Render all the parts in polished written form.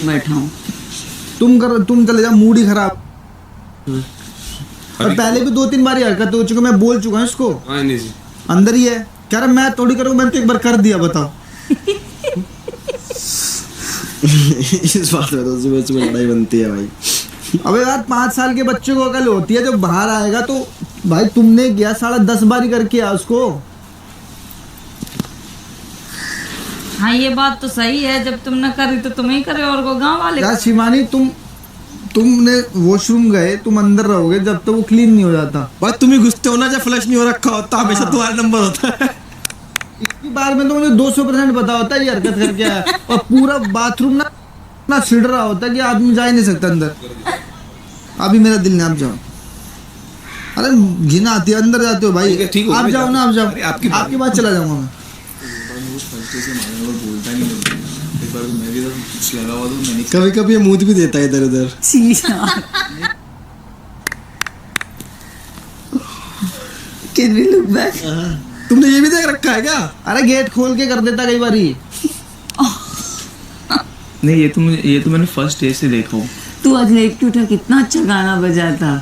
बैठा हूँ। तुम चले जाओ, मूड ही खराब। और पहले भी 2-3 बार हरकत हो चुकी, मैं बोल चुका हूँ इसको। हाँ नहीं जी, अंदर ही है, कह रहा मैं थोड़ी करूँ, मैंने तो एक बार कर दिया, बताओ। इस बात में तो सुबह सुबह लड़ाई बनती है भाई। अबे यार 5 साल के बच्चे को अकल होती है, जब बाहर आएगा तो भाई तुमने गया 10.5 बार ही करके आ उसको। हाँ ये बात तो सही है, जब तुम न करी तो तुम ही करे और को गांव वाले यार शिवानी, तुमने वॉशरूम गए, तुम अंदर रहोगे जब तक वो क्लीन नहीं हो जाता। बस तुम ही घुसते हो ना, जब फ्लश नहीं हो रखा होता हमेशा तुम्हारा नंबर होता है। इतनी बार में तो मुझे 200% पता होता है ये हरकत करके आया, और पूरा बाथरूम ना छिड़ रहा होता है कि आदमी जा ही नहीं सकता अंदर। अभी मेरा दिल नहीं, आप जाओ। अरे घिना आती है, अंदर जाते हो भाई, ठीक हो, आप मैं जाओ ना, आप जाओ। अरे आपकी बात चला जाऊंगा मैं। कभी कभी ये मूड भी देता है इधर उधर। Can we look back? तुमने ये भी देख रखा है क्या? अरे गेट खोल के कर देता कई बारी। नहीं, ये तो मैंने फर्स्ट डे से देखा हूँ। तू आज लेट क्यों उठा? कितना अच्छा गाना बजा था।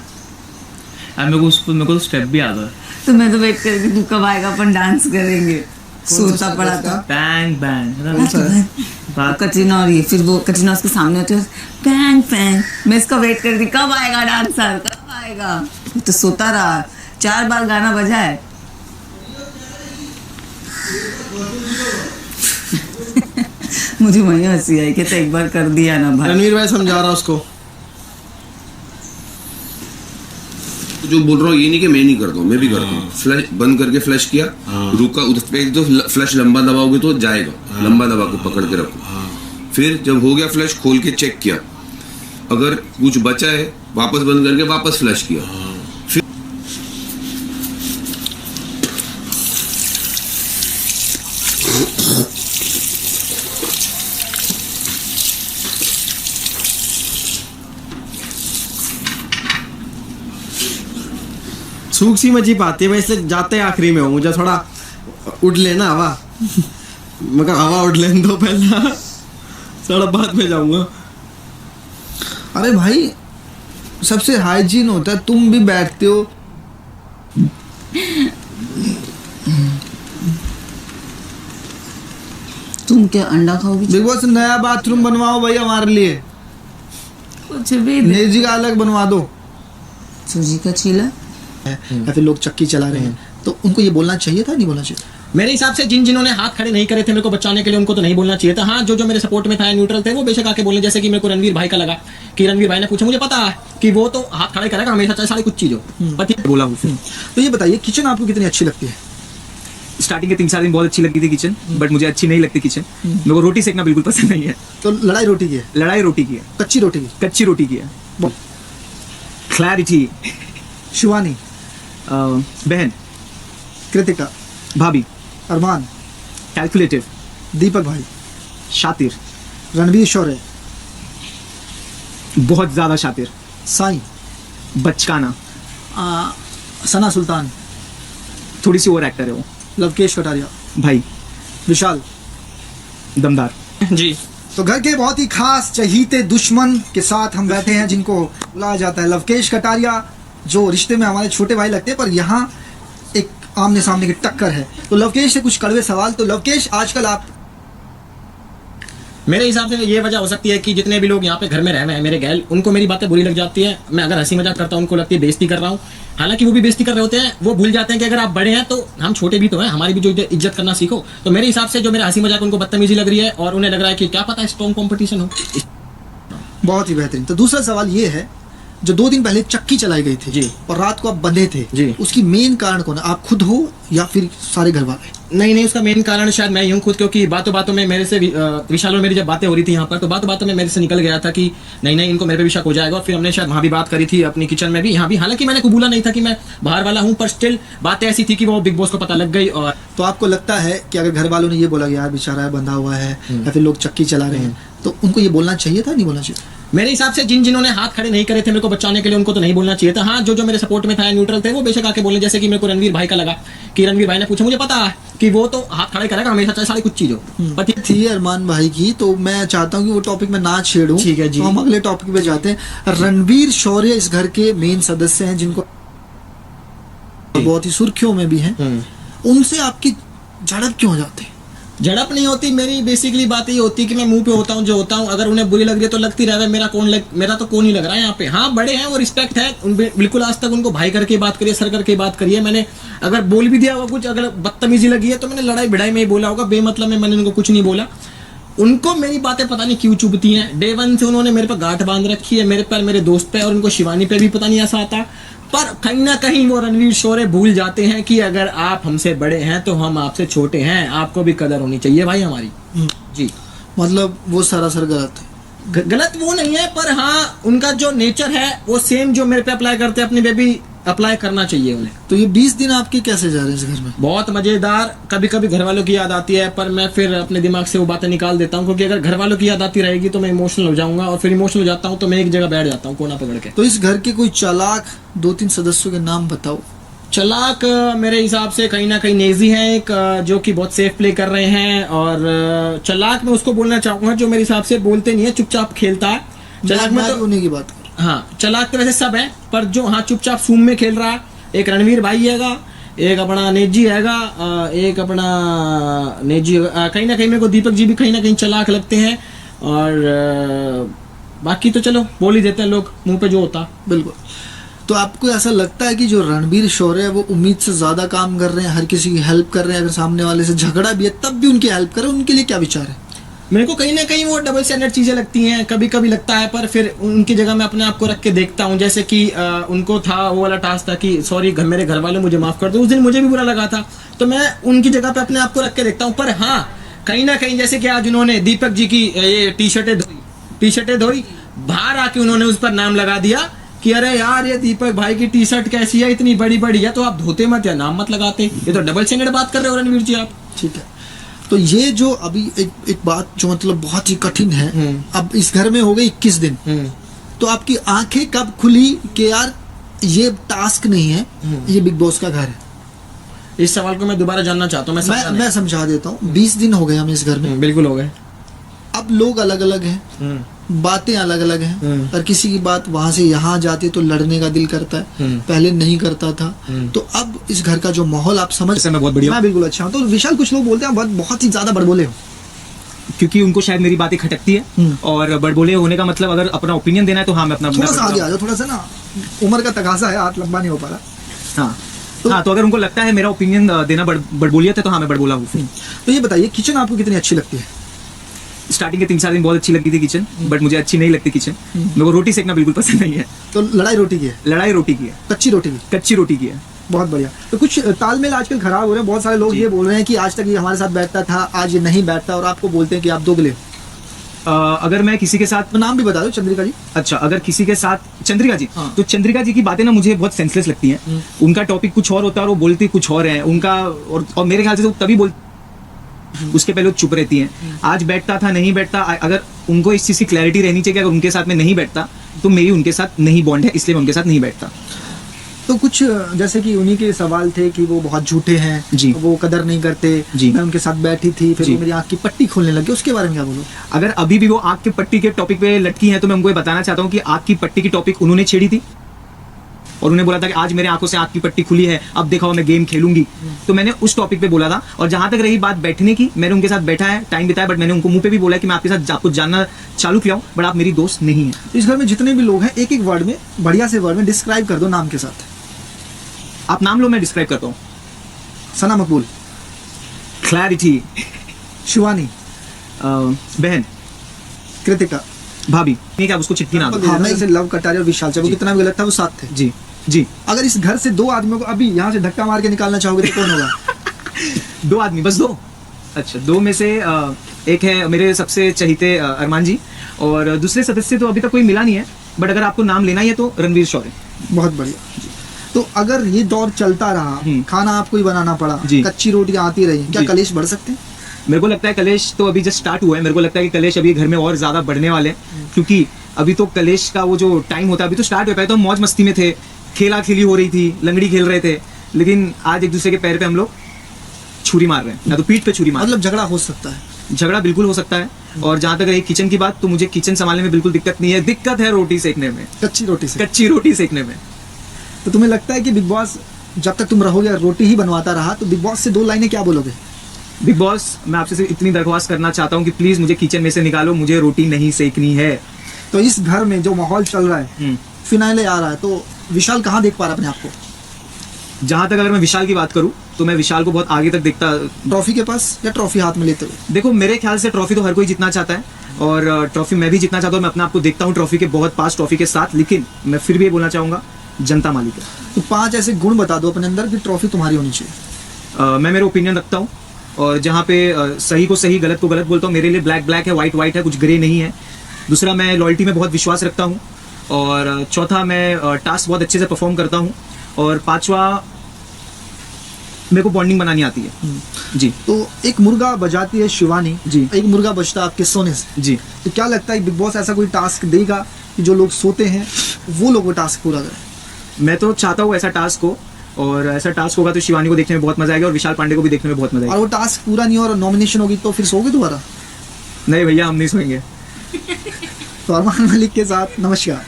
और मेरे को स्टेप भी आता है। तो मैं तो वेट कर रही थी तू कब आएगा, अपन डांस करेंगे। सोता पड़ा था। बैंग बैंग कटरीना, और ये फिर वो कटरीना उसके सामने होती है, बैंग बैंग। मैं इसका वेट कर रही थी, कब आएगा डांसर, कब आएगा। तो सोता रहा, 4 बार गाना बजा है। मुझे वही हंसी आई कि तो एक बार कर दिया ना भाई। रणवीर भाई समझा रहा उसको। जो बोल रहा हूँ ये नहीं कि मैं नहीं करता हूँ, मैं भी करता हूँ। फ्लश बंद करके फ्लश किया, रुका, उस पे तो फ्लश लंबा दबाओगे तो जाएगा, लंबा दबा के पकड़ के रखो। फिर जब हो गया फ्लश, खोल के चेक किया, अगर कुछ बचा है वापस बंद करके वापस फ्लश किया। फिर सूख सी मची पाती है, मैं इसलिए जाते आखिरी में हूँ, मुझे थोड़ा उड़ लेना हवा। मगर हवा उड़ लेने दो पहला, थोड़ा बाद में जाऊंगा। अरे भाई सबसे हाइजीन होता है, तुम भी बैठते हो। तुम क्या अंडा खाओगी? बिग बॉस नया बाथरूम बनवाओ भाई हमारे लिए, कुछ भी नेजी का अलग बनवा दो। सूजी का चीला। या फिर लोग चक्की चला रहे हैं, तो उनको ये बोलना चाहिए था, नहीं बोलना चाहिए? मेरे हिसाब से जिन्होंने हाथ खड़े नहीं करे थे मेरे को बचाने के लिए, उनको तो नहीं बोलना चाहिए था। हाँ, जो मेरे सपोर्ट में था, न्यूट्रल थे, वो बेशक आके बोले। जैसे कि मेरे को रणवीर भाई का लगा कि रणवीर भाई ने पूछा, मुझे पता है कि वो तो हाथ खड़े करेगा हमेशा, चाहे सारी कुछ चीजों पति बोला उसने। तो ये बताइए, किचन आपको कितनी अच्छी लगती है? स्टार्टिंग के 3-4 दिन बहुत अच्छी लगती थी किचन, बट मुझे अच्छी नहीं लगती किचन। मेरे को रोटी सेकना बिल्कुल पसंद नहीं है। तो लड़ाई रोटी की है? लड़ाई रोटी की है, कच्ची रोटी की? कच्ची रोटी की है। क्लैरिटी। शिवानी, बहन, कृतिका, भाभी, अरमान, कैलकुलेटिव, दीपक भाई, शातिर, रणवीर शौर्य, बहुत ज्यादा शातिर, साईं, बचकाना, सना सुल्तान, थोड़ी सी ओवर एक्टर है वो, लवकेश कटारिया, भाई, विशाल, दमदार। जी। तो घर के बहुत ही खास चहीते दुश्मन के साथ हम बैठे हैं, जिनको बुलाया जाता है लवकेश कटारिया, जो रिश्ते में हमारे छोटे भाई लगते हैं, पर यहाँ एक आमने सामने की टक्कर है। तो लवकेश से कुछ कड़वे सवाल। तो लवकेश, आजकल आप, मेरे हिसाब से ये वजह हो सकती है कि जितने भी लोग यहाँ पे घर में रह रहे हैं मेरे गैल, उनको मेरी बातें बुरी लग जाती है। मैं अगर हंसी मजाक करता हूँ, उनको लगती है बेइज्जती कर रहा हूँ। हालांकि वो भी बेइज्जती कर रहे होते हैं, वो भूल जाते हैं कि अगर आप बड़े हैं तो हम छोटे भी तो हैं, हमारी भी जो इज्जत करना सीखो। तो मेरे हिसाब से जो मेरा हंसी मजाक उनको बदतमीजी लग रही है, और उन्हें लग रहा है कि क्या पता स्ट्रॉन्ग कॉम्पिटिशन हो। बहुत ही बेहतरीन। तो दूसरा सवाल ये है, जो 2 दिन पहले चक्की चलाई गई थी जी, और रात को आप बंधे थे जी, उसकी मेन कारण कौन है? आप खुद हो या फिर सारे घर वाले? नहीं, उसका मेन कारण शायद मैं ही हूँ खुद, क्योंकि बातों बातों में मेरे से विशाल और मेरी जब बातें हो रही थी यहाँ पर, तो बातों बातों में मेरे से निकल गया था कि नहीं इनको मेरे पे भी शक हो जाएगा। और फिर हमने शायद वहाँ भी बात करी थी, अपनी किचन में भी, यहाँ भी। हालांकि मैंने कबूला नहीं था कि मैं बाहर वाला हूँ, पर स्टिल बात ऐसी थी कि वो बिग बॉस को पता लग गई। और तो आपको लगता है कि अगर घर वालों ने ये बोला कि यार बेचारा है, बंधा हुआ है, या फिर लोग चक्की चला रहे हैं, तो उनको ये बोलना चाहिए था, नहीं बोलना चाहिए? मेरे हिसाब से जिन्होंने हाथ खड़े नहीं करे थे मेरे को बचाने के लिए, उनको तो नहीं बोलना चाहिए था। हाँ, जो मेरे सपोर्ट में था, न्यूट्रल थे, वो बेशक आके बोले। जैसे कि मेरे को रणवीर भाई का लगा कि रणवीर भाई ने पूछा, मुझे पता है कि वो तो हाथ खड़ा ही करेगा हमेशा, चाहे सारी कुछ चीज हो। पर थी अरमान भाई की, तो मैं चाहता हूँ कि वो टॉपिक में ना छेड़ूं। ठीक है जी। तो हम अगले टॉपिक पे जाते हैं। रणवीर शौर्य इस घर के मेन सदस्य हैं, जिनको बहुत ही सुर्खियों में भी हैं। उनसे आपकी झड़प क्यों हो जाती है? झड़प नहीं होती, मेरी बेसिकली बात ये होती है कि मैं मुंह पे होता हूँ जो होता हूँ, अगर उन्हें बुरी लग रही है तो लगती रहे, मेरा तो कौन ही लग रहा है यहाँ पे। हाँ बड़े हैं, वो रिस्पेक्ट है बिल्कुल, आज तक उनको भाई करके बात करिए, सर करके बात करिए। मैंने अगर बोल भी दिया होगा कुछ, अगर बदतमीजी लगी है तो मैंने लड़ाई भिड़ाई में ही बोला होगा, बेमतलब में मैंने उनको कुछ नहीं बोला। उनको मेरी बातें पता नहीं क्यों चुभती हैं। डे वन से उन्होंने मेरे पर गांठ बांध रखी है, मेरे पर, मेरे दोस्त पे, और उनको शिवानी पे भी पता नहीं ऐसा आता। पर कहीं ना कहीं वो रणवीर शौर्य भूल जाते हैं कि अगर आप हमसे बड़े हैं तो हम आपसे छोटे हैं, आपको भी कदर होनी चाहिए भाई हमारी। जी, मतलब वो सरासर गलत है। गलत वो नहीं है, पर हाँ उनका जो नेचर है वो सेम जो मेरे पे अप्लाई करते हैं अपनी पे भी अप्लाई करना चाहिए उन्हें। तो ये 20 दिन आपके कैसे जा रहे हैं इस घर में? बहुत मजेदार। कभी कभी घर वालों की याद आती है, पर मैं फिर अपने दिमाग से वो बातें निकाल देता हूँ, क्योंकि अगर घर वालों की याद आती रहेगी तो मैं इमोशनल हो जाऊंगा, और फिर इमोशनल हो जाता हूँ तो मैं एक जगह बैठ जाता हूँ कोना पकड़ के। तो इस घर के कोई चालाक 2-3 सदस्यों के नाम बताओ। चलाक मेरे हिसाब से कहीं ना कहीं नेजी है एक, जो कि बहुत सेफ प्ले कर रहे हैं। और चलाक मैं उसको बोलना चाहूंगा जो मेरे हिसाब से बोलते नहीं है, चुपचाप खेलता है। चलाक में तो होने की बात कर। हाँ, चलाक तो वैसे सब है, पर जो हाँ चुपचाप सूम में खेल रहा है, एक रणवीर भाई हैगा, एक अपना नेजी हैगा, एक अपना नेजी, कहीं ना कहीं मेरे को दीपक जी भी कहीं ना कहीं चलाक लगते हैं। और बाकी तो चलो बोल ही देते हैं लोग, मुंह पे जो होता। बिल्कुल। तो आपको ऐसा लगता है कि जो रणवीर शौर्य है वो उम्मीद से ज्यादा काम कर रहे हैं, हर किसी की हेल्प कर रहे हैं, अगर सामने वाले से झगड़ा भी है तब भी उनकी हेल्प कर रहे हैं, उनके लिए क्या विचार है? मेरे को कहीं ना कहीं वो डबल स्टैंडर्ड चीजें लगती हैं, कभी कभी लगता है, पर फिर उनकी जगह मैं अपने आप को रख के देखता हूँ। जैसे कि उनको था वो वाला टास्क था कि सॉरी मेरे घर वाले मुझे माफ कर दो, उस दिन मुझे भी बुरा लगा था, तो मैं उनकी जगह पे अपने आप को रख के देखता हूँ। पर हाँ कहीं ना कहीं जैसे कि आज उन्होंने दीपक जी की ये टी शर्टें धोई, बाहर आके उन्होंने उस पर नाम लगा दिया कि अरे यार ये दीपक भाई की टी शर्ट कैसी है, इतनी बड़ी बड़ी है, तो आप धोते मत या नाम मत लगाते। ये तो डबल स्टैंडर्ड बात कर रहे हो रणवीर जी आप। ठीक है। तो ये जो अभी एक बात जो मतलब बहुत ही कठिन है, अब इस घर में हो गई 21 दिन, तो आपकी आंखें कब खुली कि यार ये टास्क नहीं है, ये बिग बॉस का घर है? इस सवाल को मैं दोबारा जानना चाहता हूँ। मैं समझा देता हूँ। 20 दिन हो गए हमें इस घर में। बिल्कुल हो गए। अब लोग अलग अलग हैं, बातें अलग अलग हैं, और किसी की बात वहां से यहाँ जाती है तो लड़ने का दिल करता है, पहले नहीं करता था। तो अब इस घर का जो माहौल आप समझ, मैं बहुत बढ़िया मैं बिल्कुल अच्छा हूँ। तो विशाल, कुछ लोग बोलते हैं बहुत ही ज्यादा बड़बोले हो, क्योंकि उनको शायद मेरी बातें खटकती है, और बड़बोले होने का मतलब अगर अपना ओपिनियन देना है तो हाँ मैं अपना थोड़ा सा आगे आ जाओ, थोड़ा सा ना उम्र का तकाजा है, हाथ लंबा नहीं हो पा रहा। हाँ तो अगर उनको लगता है मेरा ओपिनियन देना बड़बोलियत है तो हाँ मैं बड़बोला हूँ। तो ये बताइए, किचन आपको कितनी अच्छी लगती है? स्टार्टिंग के 3-4 दिन बहुत अच्छी लगती थी किचन, बट मुझे अच्छी नहीं लगती किचन। मेरे को रोटी सेकना बिल्कुल पसंद नहीं है। तो लड़ाई रोटी की है? लड़ाई रोटी की है, कच्ची रोटी की? कच्ची रोटी की है। बहुत बढ़िया। तो कुछ तालमेल आजकल खराब हो रहे हैं, बहुत सारे लोग ये बोल रहे हैं कि आज तक ये हमारे साथ बैठता था, आज ये नहीं बैठता, और आपको बोलते हैं कि आप दोगले। अगर मैं किसी के साथ, नाम भी बता दो, चंद्रिका जी। अच्छा, अगर किसी के साथ चंद्रिका जी, हाँ। तो चंद्रिका जी की बातें ना मुझे बहुत सेंसलेस लगती हैं। उनका टॉपिक कुछ और होता है और वो बोलती कुछ और है उनका, और मेरे ख्याल से तो तभी उसके पहले वो चुप रहती हैं। आज बैठता था, नहीं बैठता, अगर उनको इस चीज की क्लैरिटी रहनी चाहिए कि अगर उनके साथ में नहीं बैठता तो मेरी उनके साथ नहीं बॉन्ड है, इसलिए मैं उनके साथ नहीं बैठता। तो कुछ जैसे कि उन्हीं के सवाल थे कि वो बहुत झूठे हैं जी, वो कदर नहीं करते जी, मैं उनके साथ बैठी थी, फिर जी, वो मेरी आंख की पट्टी खोलने लगे, उसके बारे में क्या बोलूं? अगर अभी भी वो आंख की पट्टी के टॉपिक पे लटकी हैं तो मैं उनको ये बताना चाहता हूँ कि आंख की पट्टी की टॉपिक उन्होंने छेड़ी थी, और उन्हें बोला था कि आज मेरे आंखों से आंख की पट्टी खुली है, अब देखो मैं गेम खेलूंगी। तो मैंने उस टॉपिक पे बोला था। और जहां तक रही बात बैठने की, मैंने उनके साथ बैठा है, टाइम बिताया, बट मैंने उनको मुंह पे भी बोला कि मैं आपके साथ कुछ जानना चालू किया हूँ, बट आप मेरी दोस्त नहीं है। इस घर में जितने भी लोग हैं, एक एक वर्ड में, बढ़िया से वर्ड में डिस्क्राइब कर दो नाम के साथ। आप नाम लो, मैं डिस्क्राइब करता हूँ। सना मकबूल, क्लैरिटी, शिवानी, बहन, कृतिका, भाभी, नहीं क्या उसको चिट्ठी नाम। हाँ, मैं जैसे लव कटारिया और विशाल, चाहे वो कितना भी गलत था, वो साथ थे। जी जी। अगर इस घर से 2 आदमियों को अभी यहाँ से धक्का मार के निकालना चाहोगे तो कौन होगा? 2 आदमी, बस 2? अच्छा, 2 में से एक है मेरे सबसे चहीते अरमान जी, और दूसरे सदस्य तो अभी तक कोई मिला नहीं है, बट अगर आपको नाम लेना ही है तो रणवीर शौर्य। बहुत बढ़िया। तो अगर ये दौर चलता रहा, खाना आपको ही बनाना पड़ा, कच्ची रोटियां आती रही, क्या कलेश बढ़ सकते हैं? मेरे को लगता है कलेश तो अभी जस्ट स्टार्ट हुआ है। मेरे को लगता है कि कलेश अभी घर में और ज्यादा बढ़ने वाले हैं, क्योंकि अभी तो कलेश का वो जो टाइम होता है अभी तो स्टार्ट हो पाया। तो हम मौज मस्ती में थे, खेला खेली हो रही थी, लंगड़ी खेल रहे थे, लेकिन आज एक दूसरे के पैर पे हम लोग छुरी मार रहे हैं, या तो पीठ पे छुरी मार रहे मतलब झगड़ा हो सकता है। हैं। झगड़ा बिल्कुल हो सकता है। और जहां तक रही किचन की बात, तो मुझे किचन संभालने में बिल्कुल दिक्कत नहीं है। दिक्कत है रोटी सेकने में, कच्ची रोटी से। कच्ची रोटी सेकने में। तो तुम्हें लगता है कि बिग बॉस जब तक तुम रहोगे रोटी ही बनवाता रहा, तो बिग बॉस से 2 लाइनें क्या बोलोगे? बिग बॉस, मैं आपसे सिर्फ इतनी दरख्वास्त करना चाहता हूँ कि प्लीज मुझे किचन में से निकालो, मुझे रोटी नहीं सेकनी है। तो इस घर में जो माहौल चल रहा है, फिनाले आ रहा है, तो विशाल कहाँ देख पा रहा है अपने आप को? जहां तक अगर मैं विशाल की बात करूं, तो मैं विशाल को बहुत आगे तक देखता। ट्रॉफी के पास या ट्रॉफी हाथ में लेते हुए? देखो, मेरे ख्याल से ट्रॉफी तो हर कोई जीतना चाहता है, और ट्रॉफी मैं भी जीतना चाहता हूँ। मैं अपने आप को देखता हूँ ट्रॉफी के बहुत पास, ट्रॉफी के साथ। लेकिन मैं फिर भी ये बोलना चाहूंगा, जनता मालिक है। तो 5 ऐसे गुण बता दो अपने अंदर कि ट्रॉफी तुम्हारी होनी चाहिए। मैं मेरा ओपिनियन रखता हूँ, और जहाँ पे सही को सही, गलत को गलत बोलता हूँ। मेरे लिए ब्लैक ब्लैक है, व्हाइट व्हाइट है, कुछ ग्रे नहीं है। दूसरा, मैं लॉयल्टी में बहुत विश्वास रखता हूँ। और चौथा, मैं टास्क बहुत अच्छे से परफॉर्म करता हूँ। और 5वां, मेरे को बॉन्डिंग बनानी आती है। जी तो एक मुर्गा बजाती है शिवानी जी। एक मुर्गा बजता है आपके सोने से। जी। तो क्या लगता है बिग बॉस ऐसा कोई टास्क देगा कि जो लोग सोते हैं वो लोग वो टास्क पूरा करें? मैं तो चाहता हूँ ऐसा टास्क हो, और ऐसा टास्क होगा तो शिवानी को देखने में बहुत मजा आएगा, और विशाल पांडे को भी देखने में बहुत मजा और आएगा। वो टास्क पूरा नहीं हो और नॉमिनेशन होगी तो फिर सोगे दोबारा? नहीं भैया, हम नहीं सोएंगे। तो अरमान मलिक के साथ नमस्कार।